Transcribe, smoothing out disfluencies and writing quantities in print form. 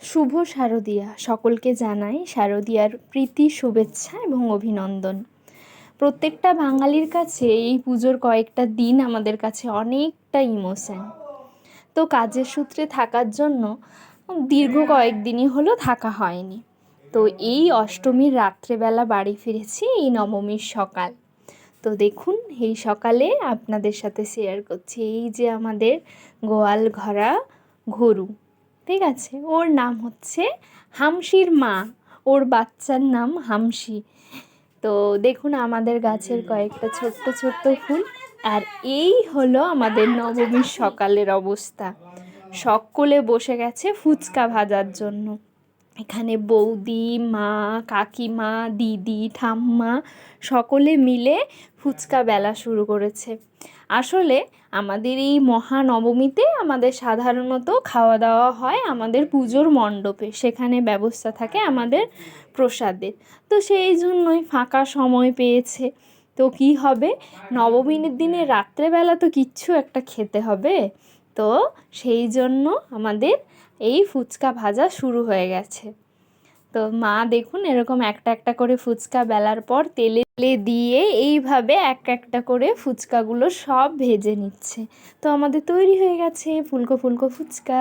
শুভ শারদিয়া, সকলকে জানাই শারদিয়ার প্রীতি, শুভেচ্ছা এবং অভিনন্দন। প্রত্যেকটা বাঙালির কাছে এই পুজোর কয়েকটা দিন আমাদের কাছে অনেকটা ইমোশন। তো কাজের সূত্রে থাকার জন্য দীর্ঘ কয়েকদিনই হলো থাকা হয়নি। তো এই অষ্টমীর রাত্রেবেলা বাড়ি ফিরেছি, এই নবমীর সকাল। তো দেখুন, এই সকালে আপনাদের সাথে শেয়ার করছি এই যে আমাদের গোয়াল ঘরা গরু, ঠিক আছে, ওর নাম হচ্ছে হামশির মা, ওর বাচ্চার নাম হামশি। তো দেখুন আমাদের গাছের কয়েকটা ছোট্ট ছোট্ট ফুল। আর এই হলো আমাদের নবমীর সকালের অবস্থা। সকলে বসে গেছে ফুচকা ভাজার জন্য। এখানে বৌদি, মা, কাকিমা, দিদি, ঠাম্মা সকলে মিলে ফুচকা বেলা শুরু করেছে। আসলে আমাদের এই মহানবমীতে আমাদের সাধারণত খাওয়া দাওয়া হয় আমাদের পুজোর মণ্ডপে, সেখানে ব্যবস্থা থাকে আমাদের প্রসাদের। তো সেই জন্যই ফাঁকা সময় পেয়েছে। তো কি হবে, নবমীর দিনে রাত্রেবেলা তো কিচ্ছু একটা খেতে হবে। তো সেই জন্য আমাদের এই ফুচকা ভাজা শুরু হয়ে গেছে। তো মা দেখুন এরকম একটা একটা করে ফুচকা বেলার পর তেলে দিয়ে এইভাবে এক একটা করে ফুচকাগুলো সব ভেজে নিচ্ছে। তো আমাদের তৈরি হয়ে গেছে ফুলকো ফুলকো ফুচকা।